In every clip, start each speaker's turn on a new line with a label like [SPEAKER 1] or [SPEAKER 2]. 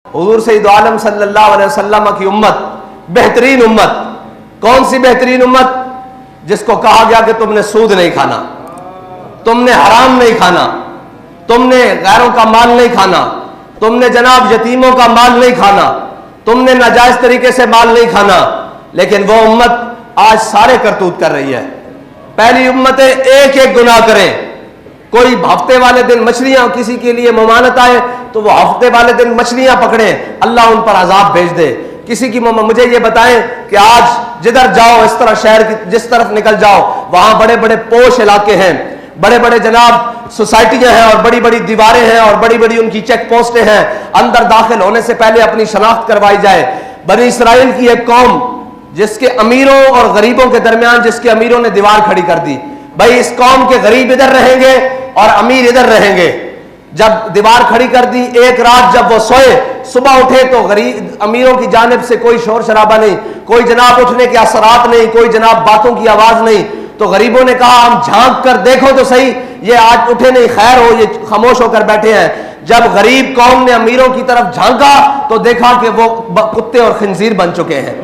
[SPEAKER 1] हुजूर सैयद आलम सल्लल्लाहु अलैहि वसल्लम की उम्मत बेहतरीन उम्मत, कौन सी बेहतरीन उम्मत? जिसको कहा गया कि तुमने सूद नहीं खाना, तुमने हराम नहीं खाना, तुमने गैरों का माल नहीं खाना, तुमने जनाब यतीमों का माल नहीं खाना, तुमने नाजायज तरीके से माल नहीं खाना। लेकिन वो उम्मत आज सारे करतूत कर रही है। पहली उम्मतें एक एक गुनाह करें, कोई हफ्ते वाले दिन मछलियां किसी के लिए ममानत आए तो वो हफ्ते वाले दिन मछलियां पकड़े, अल्लाह उन पर अजाब भेज दे। किसी की मुझे ये बताएं कि आज जिधर जाओ, इस तरह शहर की जिस तरफ निकल जाओ, वहां बड़े बड़े पोश इलाके हैं, बड़े बड़े जनाब सोसाइटियां हैं और बड़ी बड़ी दीवारें हैं और बड़ी बड़ी उनकी चेक पोस्टें हैं। अंदर दाखिल होने से पहले अपनी शनाख्त करवाई जाए। बनी इसराइल की एक कौम जिसके अमीरों और गरीबों के दरमियान जिसके अमीरों ने दीवार खड़ी कर दी, भाई इस कौम के गरीब इधर रहेंगे और अमीर इधर रहेंगे। जब दीवार खड़ी कर दी, एक रात जब वो सोए, सुबह उठे तो गरीब अमीरों की जानिब से कोई शोर शराबा नहीं, कोई जनाब उठने के असरात नहीं, कोई जनाब बातों की आवाज नहीं। तो गरीबों ने कहा हम झांक कर देखो तो सही, ये आज उठे नहीं, खैर हो, ये खामोश होकर बैठे हैं। जब गरीब कौम ने अमीरों की तरफ झांका तो देखा कि वो कुत्ते और खंजीर बन चुके हैं।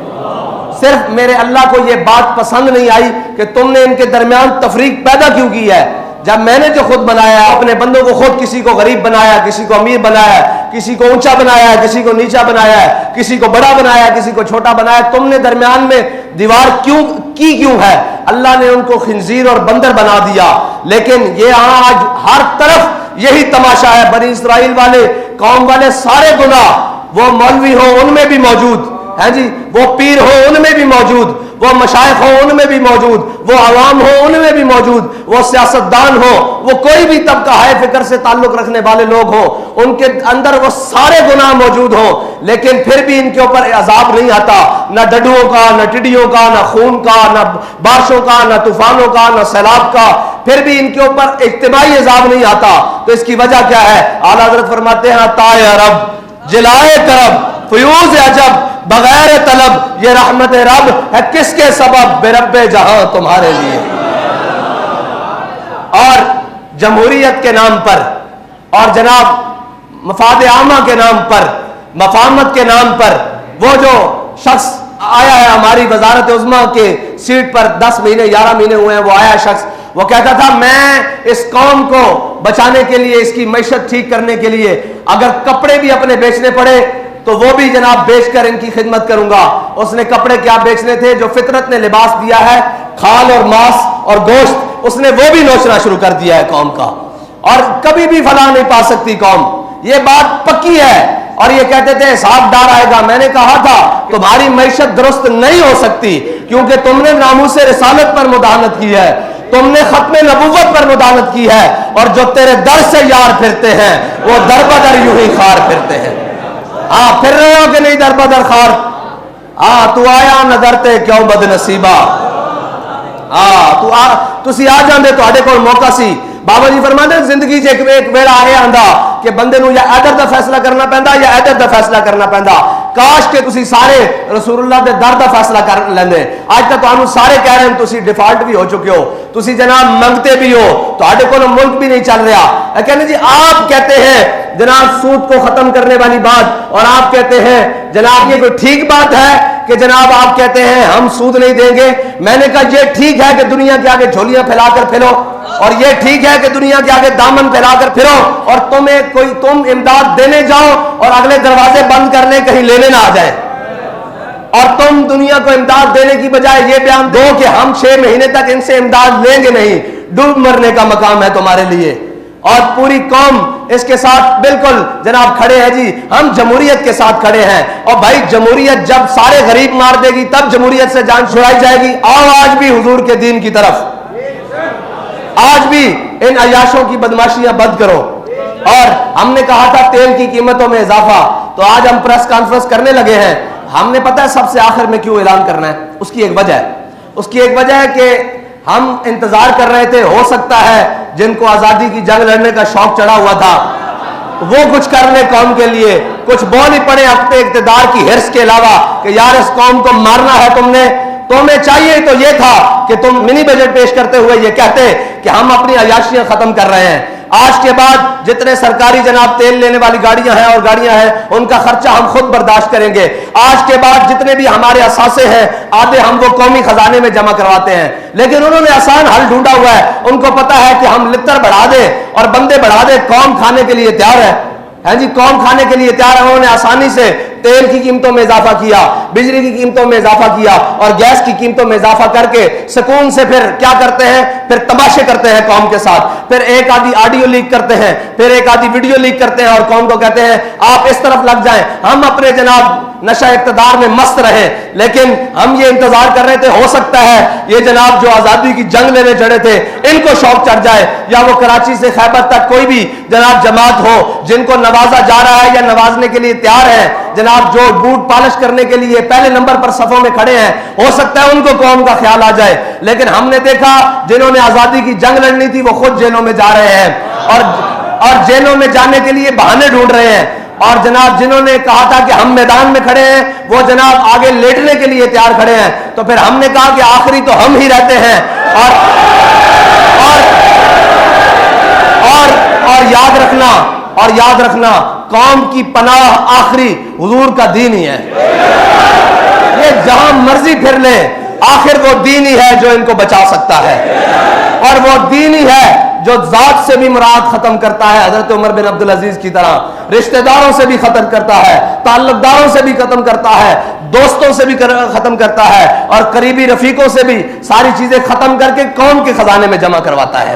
[SPEAKER 1] सिर्फ मेरे अल्लाह को यह बात पसंद नहीं आई कि तुमने इनके दरमियान तफरीक पैदा क्यों की है। जब मैंने जो खुद बनाया, अपने बंदों को खुद, किसी को गरीब बनाया, किसी को अमीर बनाया, किसी को ऊंचा बनाया, किसी को नीचा बनाया, किसी को बड़ा बनाया, किसी को छोटा बनाया, तुमने दरमियान में दीवार क्यों है? अल्लाह ने उनको खिंजीर और बंदर बना दिया। लेकिन ये आज हर तरफ यही तमाशा है। बनी इसराइल वाले कौम वाले सारे गुनाह, वो मौलवी हो उनमें भी मौजूद है जी, वो पीर हो उनमें भी मौजूद, वो मशाइख हो उनमें भी मौजूद, वो अवाम हो उनमें भी मौजूद, वो सियासतदान हो, वो कोई भी तबका है फिक्र से ताल्लुक रखने वाले लोग हो, उनके अंदर वो सारे गुनाह मौजूद हो। लेकिन फिर भी इनके ऊपर अजाब नहीं आता, न डडुओं का, न टिड्डियों का, न खून का, न बारिशों का, न तूफानों का, न सैलाब का, फिर भी इनके ऊपर इज्तिमाई अजाब नहीं आता। तो इसकी वजह क्या है? आला हज़रत फरमाते हैं ताए अरब जिलाए करब फयूज अजब बगैर तलब, ये रहमत रब है किसके सबब? बेरब्बे जहां तुम्हारे लिए। और जमहूरियत के नाम पर और जनाब मफाद आमा के नाम पर, मफामत के नाम पर, वो जो शख्स आया है हमारी वजारत उज़्मा के सीट पर 10 महीने 11 महीने हुए हैं, वो आया शख्स, वो कहता था मैं इस कौम को बचाने के लिए, इसकी मैशत ठीक करने के लिए अगर कपड़े भी अपने बेचने पड़े तो वो भी जनाब बेचकर इनकी खिदमत करूंगा। उसने कपड़े क्या बेचने थे? जो फितरत ने लिबास दिया है, खाल और मांस और गोश्त, उसने वो भी नोचना शुरू कर दिया है कौम का। और कभी भी फलाह नहीं पा सकती कौम, ये बात पक्की है। और ये कहते थे हिसाब डार आएगा। मैंने कहा था तुम्हारी मैशत दुरुस्त नहीं हो सकती क्योंकि तुमने नामूस रिसालत पर मुदाहनत की है, तुमने खत्मे नबुव्वत पर मुदाहनत की है, और जो तेरे दर से यार फिरते हैं वो दर बदर यूं ही खार फिरते हैं। फिर रहे हो कि नहीं दर बदर खार? तू आया नजरते क्यों बदनसीबा, तुसी आ जाते तुहाडे कोल मौका सी। बाबा जी फरमाते जिंदगी च एक वेला आया आंदा कि बंदे नूं या इधर दा फैसला करना पैंदा या इधर दा फैसला करना पैंदा। काश के तुसी सारे रसूलुल्लाह दे दर दा फैसला कर लेंदे। आज तक तुहानू सारे कह रहे हैं तुसी डिफॉल्ट भी हो चुके हो, तुसी जनाब मंगते भी हो, तुहाडे कोल मुल्क भी नहीं चल रहा। कहने जी आप कहते हैं जनाब सूद को खत्म करने वाली बात, और आप कहते हैं जनाब ये कोई ठीक बात है कि जनाब आप कहते हैं हम सूद नहीं देंगे। मैंने कहा ये ठीक है कि दुनिया के आगे झोलियां फैलाकर फिरो, और ये ठीक है कि दुनिया के आगे दामन फैलाकर फिरो, और तुम इमदाद देने जाओ और अगले दरवाजे बंद करने कहीं लेने ना आ जाए, और तुम दुनिया को इमदाद देने की बजाय ये बयान दो कि हम 6 महीने तक इनसे इमदाद लेंगे नहीं, डूब मरने का मकाम है तुम्हारे लिए। और पूरी कौम इसके साथ बिल्कुल जनाब खड़े हैं जी, हम जमहूरियत के साथ खड़े हैं। और भाई जमहूरियत जब सारे गरीब मार देगी तब जमहूरियत से जान छुड़ाई जाएगी। आओ आज भी हुजूर के दीन की तरफ, आज भी इन अयाशों की बदमाशियां बंद करो। और हमने कहा था तेल की कीमतों में इजाफा, तो आज हम प्रेस कॉन्फ्रेंस करने लगे हैं। हमने पता है सबसे आखिर में क्यों ऐलान करना है, उसकी एक वजह है। उसकी एक वजह है कि हम इंतजार कर रहे थे, हो सकता है जिनको आजादी की जंग लड़ने का शौक चढ़ा हुआ था वो कुछ कर ले कौम के लिए, कुछ बोल ही पड़े अपने इक़्तिदार की हिर्स के अलावा कि यार इस कौम को मारना है तुमने। तुम्हें चाहिए तो ये था कि तुम मिनी बजट पेश करते हुए ये कहते कि हम अपनी अयाशियां खत्म कर रहे हैं। آج کے بعد جتنے سرکاری جناب تیل لینے والی گاڑیاں ہیں اور گاڑیاں ہیں ان کا خرچہ ہم خود برداشت کریں گے. آج کے بعد جتنے بھی ہمارے اثاثے ہیں آدھے ہم وہ قومی خزانے میں جمع کرواتے ہیں. لیکن انہوں نے آسان حل ڈھونڈا ہوا ہے. ان کو پتا ہے کہ ہم لتر بڑھا دیں اور بندے بڑھا دیں, قوم کھانے کے لیے تیار ہے. ہاں جی, قوم کھانے کے لیے تیار ہے. انہوں نے آسانی سے تیل کی قیمتوں میں اضافہ کیا, بجلی کی قیمتوں میں اضافہ کیا اور گیس کی قیمتوں میں اضافہ کر کے سکون سے پھر کیا کرتے ہیں, پھر تماشے کرتے ہیں قوم کے ساتھ. پھر ایک آدھی آڈیو لیک کرتے ہیں, پھر ایک آدھی ویڈیو لیک کرتے ہیں اور قوم کو کہتے ہیں آپ اس طرف لگ جائیں. ہم اپنے جناب نشہ اقتدار میں مست رہے, لیکن ہم یہ انتظار کر رہے تھے ہو سکتا ہے یہ جناب جو آزادی کی جنگ لینے چڑھے تھے ان کو شوق چڑھ جائے, یا وہ کراچی سے خیبر تک کوئی بھی جناب جماعت ہو جن کو نوازا جا رہا ہے یا نوازنے کے لیے تیار ہے جناب, جو بوٹ پالش کرنے کے لیے پہلے نمبر پر صفوں میں کھڑے ہیں, ہو سکتا ہے ان کو قوم کا خیال آ جائے. لیکن ہم نے دیکھا جنہوں نے آزادی کی جنگ لڑنی تھی وہ خود جیلوں میں جا رہے ہیں اور جیلوں میں جانے کے لیے بہانے ڈھونڈ رہے ہیں. اور جناب جنہوں نے کہا تھا کہ ہم میدان میں کھڑے ہیں وہ جناب آگے لیٹنے کے لیے تیار کھڑے ہیں. تو پھر ہم نے کہا کہ آخری تو ہم ہی رہتے ہیں. اور یاد رکھنا قوم کی پناہ آخری حضور کا دین ہی ہے. یہ جہاں مرضی پھر لیں آخر وہ دین ہی ہے جو ان کو بچا سکتا ہے, اور وہ دین ہی ہے جو ذات سے بھی مراد ختم کرتا ہے, حضرت عمر بن عبدالعزیز کی طرح رشتہ داروں سے بھی ختم کرتا ہے, تعلق داروں سے بھی ختم کرتا ہے, دوستوں سے بھی ختم کرتا ہے, اور قریبی رفیقوں سے بھی ساری چیزیں ختم کر کے قوم کے خزانے میں جمع کرواتا ہے.